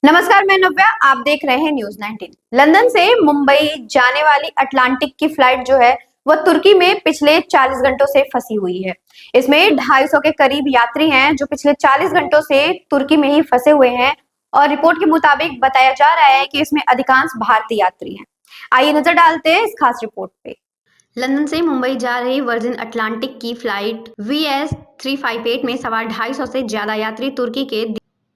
नमस्कार, मैं नव्या। आप देख रहे हैं न्यूज 19। लंदन से मुंबई जाने वाली अटलांटिक की फ्लाइट जो है वह तुर्की में पिछले 40 घंटों से फंसी हुई है। इसमें 250 के करीब यात्री हैं जो पिछले 40 घंटों से तुर्की में ही फंसे हुए हैं और रिपोर्ट के मुताबिक बताया जा रहा है कि इसमें अधिकांश भारतीय यात्री हैं। आइए नजर डालते हैं इस खास रिपोर्ट पे। लंदन से मुंबई जा रही वर्जिन अटलांटिक की फ्लाइट VS 358 में सवार 250 से ज्यादा यात्री तुर्की के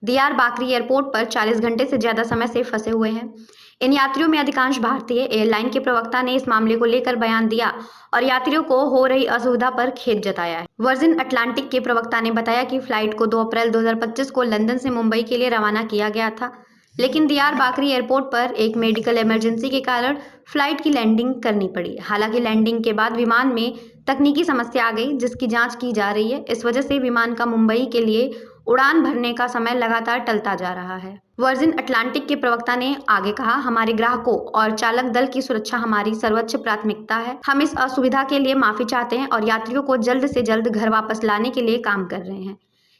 दियारबाकरी एयरपोर्ट पर 40 घंटे से ज्यादा समय से फंसे हुए हैं। इन यात्रियों में अधिकांश भारतीय। एयरलाइन के प्रवक्ता ने इस मामले को लेकर बयान दिया और यात्रियों को हो रही असुविधा पर खेद जताया है। वर्जिन अटलांटिक के प्रवक्ता ने बताया कि फ्लाइट को 2 अप्रैल 2025 को लंदन से मुंबई के लिए रवाना किया गया था, लेकिन दियारबाकरी एयरपोर्ट पर एक मेडिकल इमरजेंसी के कारण फ्लाइट की लैंडिंग करनी पड़ी। हालांकि लैंडिंग के बाद विमान में तकनीकी समस्या आ गई, जिसकी जांच की जा रही है। इस वजह से विमान का मुंबई के लिए उड़ान भरने का समय लगातार टलता जा रहा है। वर्जिन अटलांटिक के प्रवक्ता ने आगे कहा, हमारे ग्राहकों और चालक दल की सुरक्षा हमारी सर्वोच्च प्राथमिकता है। हम इस असुविधा के लिए माफी चाहते हैं और यात्रियों को जल्द से जल्द घर वापस लाने के लिए काम कर रहे हैं।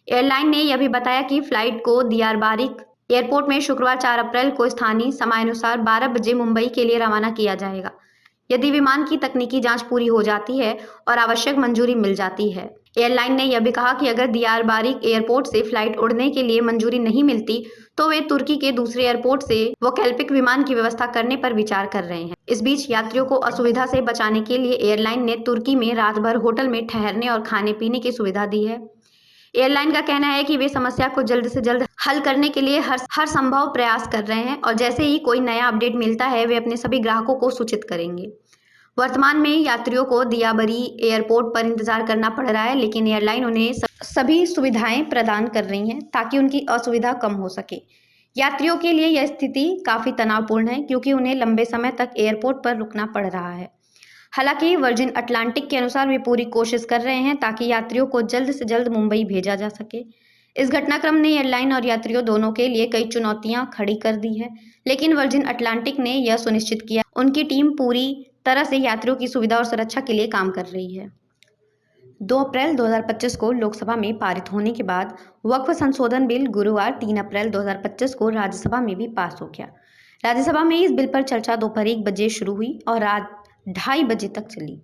एयरलाइन ने यह भी बताया कि फ्लाइट को दियारबारिक एयरपोर्ट में शुक्रवार 4 अप्रैल को स्थानीय समयानुसार 12 बजे मुंबई के लिए रवाना किया जाएगा, यदि विमान की तकनीकी जांच पूरी हो जाती है और आवश्यक मंजूरी मिल जाती है। एयरलाइन ने यह भी कहा कि अगर दियारबारिक एयरपोर्ट से फ्लाइट उड़ने के लिए मंजूरी नहीं मिलती तो वे तुर्की के दूसरे एयरपोर्ट से वैकल्पिक विमान की व्यवस्था करने पर विचार कर रहे हैं। इस बीच यात्रियों को असुविधा से बचाने के लिए एयरलाइन ने तुर्की में रात भर होटल में ठहरने और खाने पीने की सुविधा दी है। एयरलाइन का कहना है कि वे समस्या को जल्द से जल्द हल करने के लिए हर संभव प्रयास कर रहे हैं और जैसे ही कोई नया अपडेट मिलता है वे अपने सभी ग्राहकों को सूचित करेंगे। वर्तमान में यात्रियों को दियाबरी एयरपोर्ट पर इंतजार करना पड़ रहा है, लेकिन एयरलाइन उन्हें सभी सुविधाएं प्रदान कर रही हैं ताकि उनकी असुविधा कम हो सके। यात्रियों के लिए यह स्थिति काफी तनावपूर्ण है क्योंकि उन्हें लंबे समय तक एयरपोर्ट पर रुकना पड़ रहा है। हालांकि वर्जिन अटलांटिक के अनुसार वे पूरी कोशिश कर रहे हैं ताकि यात्रियों को जल्द से जल्द मुंबई भेजा जा सके। इस घटनाक्रम ने एयरलाइन और यात्रियों दोनों के लिए कई चुनौतियां खड़ी कर दी है, लेकिन वर्जिन अटलांटिक ने यह सुनिश्चित किया उनकी टीम पूरी तरह से यात्रियों की सुविधा और सुरक्षा के लिए काम कर रही है। 2 अप्रैल 2025 को लोकसभा में पारित होने के बाद वक्फ संशोधन बिल गुरुवार 3 अप्रैल 2025 को राज्यसभा में भी पास हो गया। राज्यसभा में इस बिल पर चर्चा दोपहर 1 बजे शुरू हुई और रात 2:30 बजे तक चली।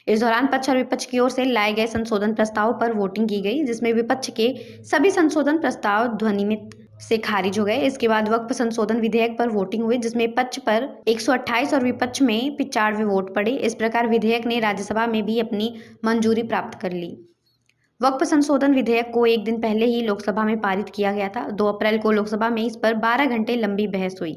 इस दौरान पक्ष और विपक्ष की ओर से लाए गए संशोधन प्रस्ताव पर वोटिंग की गई, जिसमें विपक्ष के सभी संशोधन प्रस्ताव ध्वनिमत से खारिज हो गए। इसके बाद वक्फ संशोधन विधेयक पर वोटिंग हुई, जिसमें पक्ष पर 128 और विपक्ष में 95 वोट पड़े। इस प्रकार विधेयक ने राज्यसभा में भी अपनी मंजूरी प्राप्त कर ली। वक्फ संशोधन विधेयक को एक दिन पहले ही लोकसभा में पारित किया गया था। 2 अप्रैल को लोकसभा में इस पर 12 घंटे लंबी बहस हुई,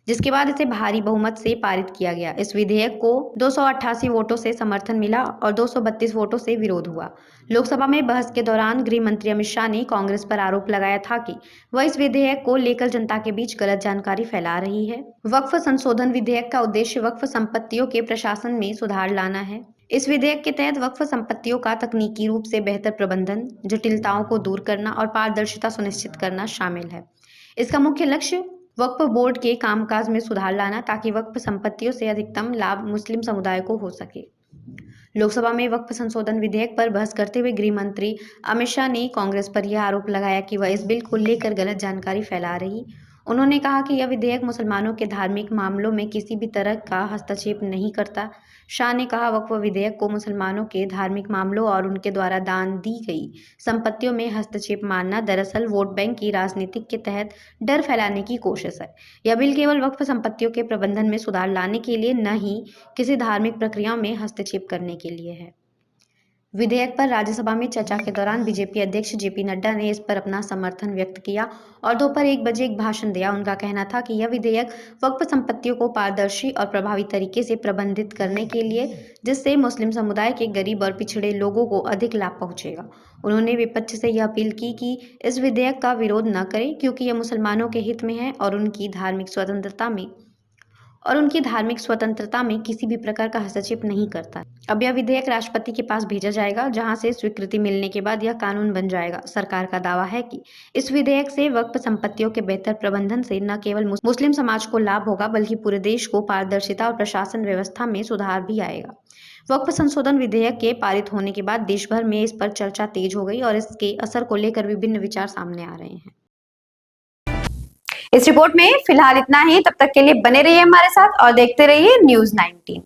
जिसके बाद इसे भारी बहुमत से पारित किया गया। इस विधेयक को 288 वोटों से समर्थन मिला और 232 वोटों से विरोध हुआ। लोकसभा में बहस के दौरान गृह मंत्री अमित शाह ने कांग्रेस पर आरोप लगाया था कि वह इस विधेयक को लेकर जनता के बीच गलत जानकारी फैला रही है। वक्फ संशोधन विधेयक का उद्देश्य वक्फ संपत्तियों के प्रशासन में सुधार लाना है। इस विधेयक के तहत वक्फ संपत्तियों का तकनीकी रूप से बेहतर प्रबंधन, जटिलताओं को दूर करना और पारदर्शिता सुनिश्चित करना शामिल है। इसका मुख्य लक्ष्य वक्फ बोर्ड के कामकाज में सुधार लाना ताकि वक्फ संपत्तियों से अधिकतम लाभ मुस्लिम समुदाय को हो सके। लोकसभा में वक्फ संशोधन विधेयक पर बहस करते हुए गृह मंत्री अमित शाह ने कांग्रेस पर यह आरोप लगाया कि वह इस बिल को लेकर गलत जानकारी फैला रही। उन्होंने कहा कि यह विधेयक मुसलमानों के धार्मिक मामलों में किसी भी तरह का हस्तक्षेप नहीं करता। शाह ने कहा, वक्फ विधेयक को मुसलमानों के धार्मिक मामलों और उनके द्वारा दान दी गई संपत्तियों में हस्तक्षेप मानना दरअसल वोट बैंक की राजनीति के तहत डर फैलाने की कोशिश है। यह बिल केवल वक्फ संपत्तियों के प्रबंधन में सुधार लाने के लिए न ही किसी धार्मिक प्रक्रियाओं में हस्तक्षेप करने के लिए है। विधेयक पर राज्यसभा में चर्चा के दौरान बीजेपी अध्यक्ष जेपी नड्डा ने इस पर अपना समर्थन व्यक्त किया और दोपहर 1 बजे एक भाषण दिया। उनका कहना था कि यह विधेयक वक्फ संपत्तियों को पारदर्शी और प्रभावी तरीके से प्रबंधित करने के लिए, जिससे मुस्लिम समुदाय के गरीब और पिछड़े लोगों को अधिक लाभ पहुंचेगा। उन्होंने विपक्ष से यह अपील की कि इस विधेयक का विरोध न करें, क्योंकि यह मुसलमानों के हित में है और उनकी धार्मिक स्वतंत्रता में किसी भी प्रकार का हस्तक्षेप नहीं करता। अब यह विधेयक राष्ट्रपति के पास भेजा जाएगा, जहां से स्वीकृति मिलने के बाद यह कानून बन जाएगा। सरकार का दावा है कि इस विधेयक से वक्फ संपत्तियों के बेहतर प्रबंधन से न केवल मुस्लिम समाज को लाभ होगा, बल्कि पूरे देश को पारदर्शिता और प्रशासन व्यवस्था में सुधार भी आएगा। वक्फ संशोधन विधेयक के पारित होने के बाद देश भर में इस पर चर्चा तेज हो गई और इसके असर को लेकर विभिन्न विचार सामने आ रहे हैं। इस रिपोर्ट में फिलहाल इतना ही। तब तक के लिए बने रहिए हमारे साथ और देखते रहिए न्यूज़ 19।